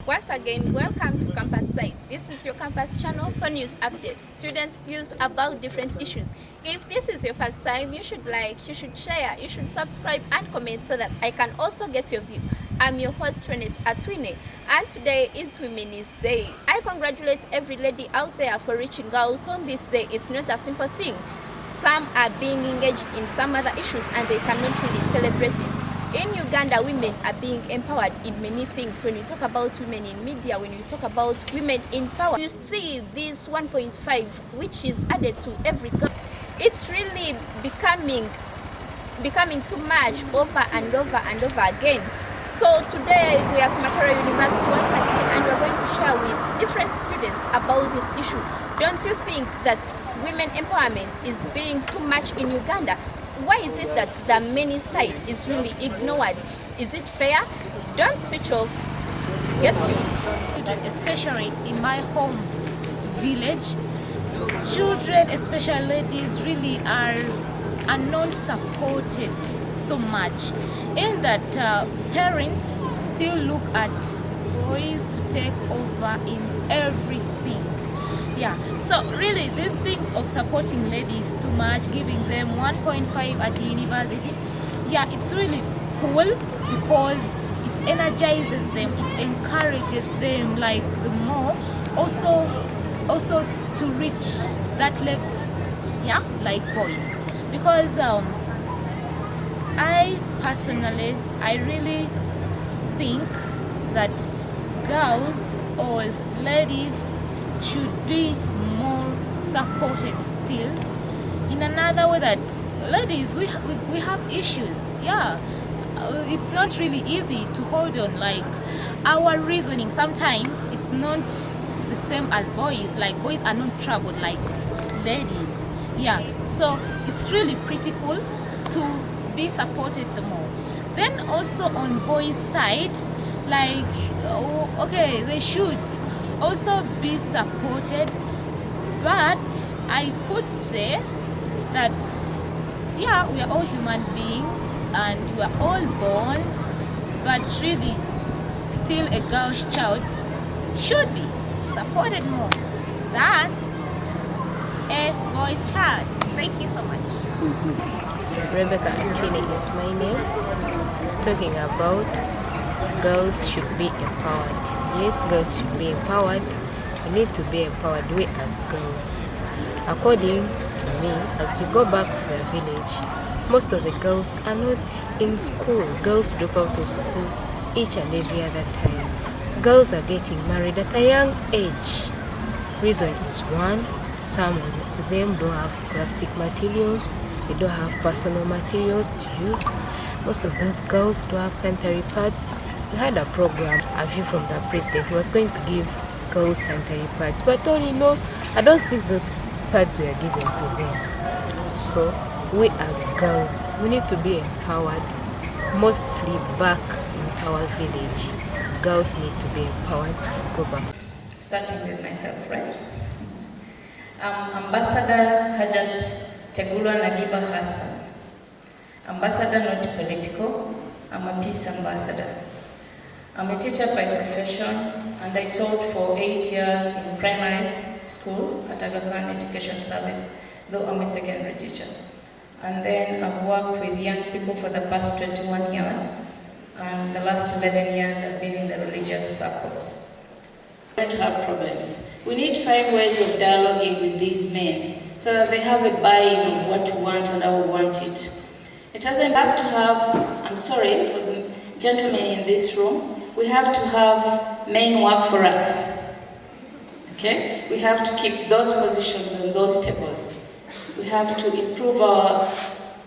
Once again, welcome to Campus Site. This is your campus channel for news updates, students' views about different issues. If this is your first time, you should like, you should share, you should subscribe and comment so that I can also get your view. I'm your host, Renette Atwine, and today is Women's Day. I congratulate every lady out there for reaching out on this day. It's not a simple thing. Some are being engaged in some other issues and they cannot really celebrate it. In Uganda, women are being empowered in many things. When we talk about women in media, when we talk about women in power, you see this 1.5 which is added to every girl. It's really becoming too much over and over and over again. So today we are at Makerere University once again and we're going to share with different students about this issue. Don't you think that women empowerment is being too much in Uganda? Why is it that the many side is really ignored? Is it fair? Don't switch off. Get you. Especially in my home village, children, especially ladies, really are not supported so much. In that parents still look at boys to take over in everything. Yeah, so really the things of supporting ladies too much, giving them 1.5 at university, yeah, it's really cool because it energizes them, it encourages them like the more also to reach that level, yeah, like boys. Because I personally, I really think that girls or ladies should be more supported still. In another way, that ladies, we have issues. Yeah, it's not really easy to hold on. Like our reasoning sometimes it's not the same as boys. Like boys are not troubled like ladies. Yeah, so it's really pretty cool to be supported the more. Then also on boys' side, like okay, they should also be supported, but I could say that yeah, we are all human beings and we are all born, but really still a girl's child should be supported more than a boy child. Thank you so much. Rebecca Atwine is my name, talking about girls should be empowered. Yes, girls should be empowered. We need to be empowered, we as girls. According to me, as we go back to the village, most of the girls are not in school. Girls drop out of school each and every other time. Girls are getting married at a young age. Reason is one, some of them don't have scholastic materials, they don't have personal materials to use. Most of those girls don't have sanitary pads. We had a program, a view from the president, who was going to give girls sanitary pads, but I don't think those pads were given to them. So we as girls, we need to be empowered, mostly back in our villages. Girls need to be empowered and go back. Starting with myself, right? Ambassador Hajat Tegulwa Nagiba Hassan. Ambassador not political, I'm a peace ambassador. I'm a teacher by profession and I taught for 8 years in primary school at Aga Khan Education Service, though I'm a secondary teacher. And then I've worked with young people for the past 21 years and the last 11 years I've been in the religious circles. We don't have problems. We need to find ways of dialoguing with these men so that they have a buy-in of what we want and how we want it. It doesn't have to have, I'm sorry for the gentlemen in this room, we have to have men work for us. Okay? We have to keep those positions on those tables. We have to improve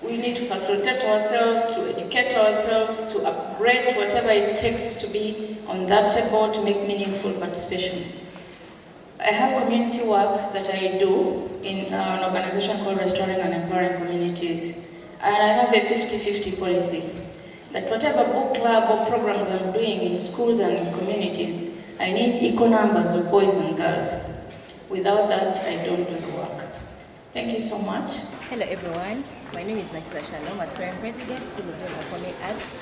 we need to facilitate ourselves, to educate ourselves, to upgrade whatever it takes to be on that table to make meaningful participation. I have community work that I do in an organization called Restoring and Empowering Communities. And I have a 50-50 policy that whatever book club or programs I'm doing in schools and in communities, I need equal numbers of boys and girls. Without that, I don't do the work. Thank you so much. Hello everyone, my name is Nachisa Shalom, aspiring president, School of Performing Arts.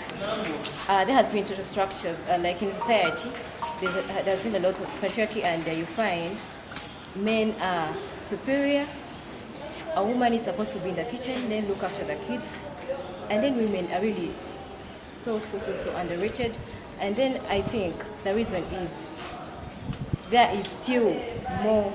There has been social structures, like in society, there's been a lot of patriarchy, and you find men are superior. A woman is supposed to be in the kitchen, then look after the kids, and then women are really so underrated. And then I think the reason is there is still more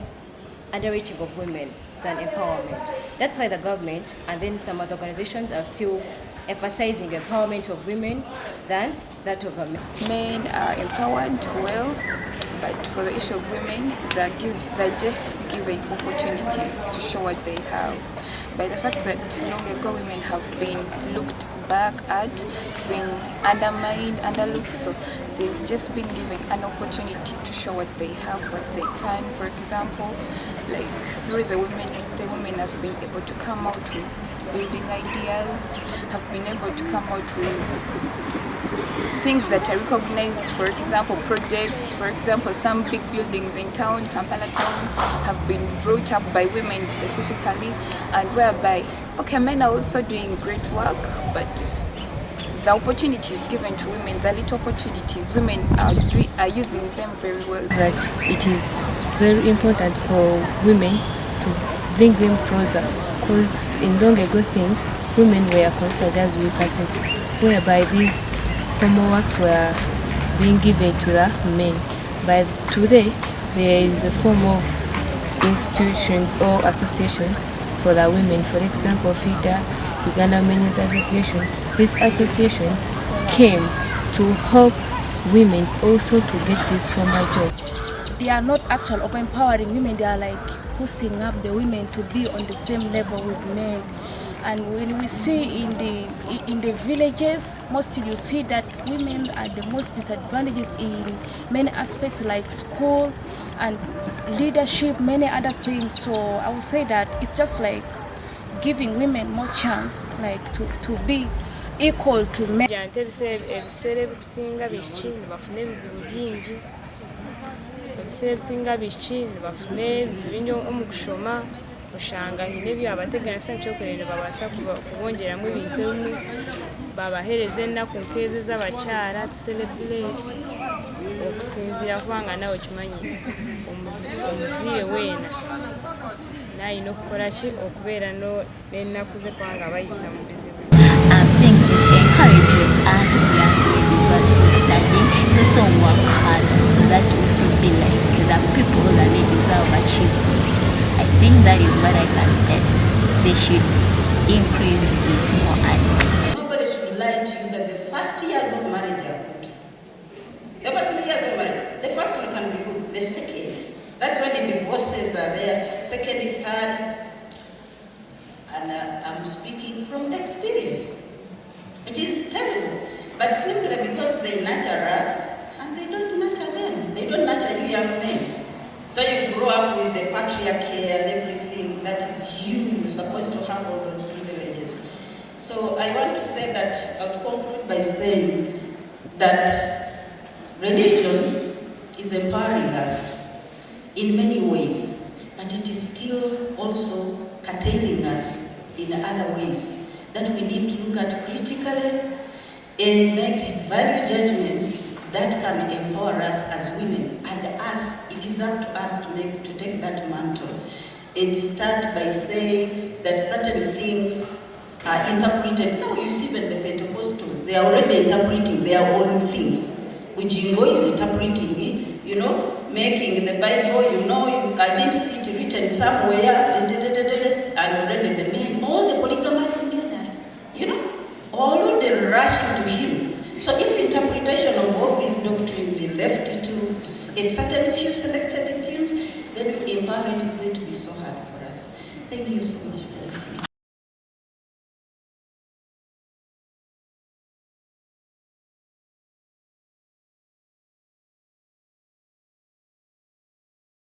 underrating of women than empowerment. That's why the government and then some other organizations are still emphasizing empowerment of women than that of men. Men are empowered well, but for the issue of women, they're just given opportunities to show what they have. By the fact that long ago women have been looked back at, been undermined, underlooked, so they've just been given an opportunity to show what they have, what they can. For example, like through the women have been able to come out with building ideas, have been able to come out with things that are recognized. For example, projects, for example, some big buildings in town, Kampala town, have been brought up by women specifically, and whereby, okay, men are also doing great work, but the opportunities given to women, the little opportunities, women are using them very well. That it is very important for women to bring them closer, because in long ago things, women were considered as weaker sex, whereby these homeworks were being given to the men. But today, there is a form of institutions or associations for the women. For example, FIDA, Uganda Women's Association. These associations came to help women also to get this formal job. They are not actually empowering women, they are like pushing up the women to be on the same level with men. And when we see in the villages, mostly you see that women are the most disadvantaged in many aspects like school and leadership, many other things. So I would say that it's just like giving women more chance, like to be equal to men. Ebiseera ebisinga biki nibafuna ebizibu bingi, ebiseera ebisinga biki nibafuna ebizibu omu kushoma, oshanga hine ebyabateganisa nkyokere nibabaasa kubongeramu ebintu ebimwe, babahereza ennaku nk'ezo z'abakyala to celebrate okusinziira kubanga nawe kimanyi omuziire weena nayina okukola ki okubeera n'ennaku ze kubanga bayita mu bizibu. I think it's encouraging us young ladies who are still studying to also work hard, so that also be like the people, the ladies who have achieved it. I think that is what I can say. They should increase it more. Nobody should lie to you that the first years of marriage are good. The first years of marriage, the first one can be good. The second, that's when the divorces are there. Second, third, and I'm speaking from experience. It is terrible, but simply because they nurture us and they don't nurture them. They don't nurture you young men. So you grow up with the patriarchy and everything. That is you. You're supposed to have all those privileges. So I want to say that, I'll conclude by saying that religion is empowering us in many ways, but it is still also curtailing us in other ways that we need to look at critically and make value judgments that can empower us as women. And us, it is up to us to take that mantle and start by saying that certain things are interpreted. Now you see when the Pentecostals, they are already interpreting their own things. Ujingo is interpreting it, making the Bible, I didn't see it written somewhere, and already the men, all the polygamous men, all of them rushing to him. So if interpretation of all these doctrines is left to a certain few selected teams, then empowerment is going to be so hard for us. Thank you so much.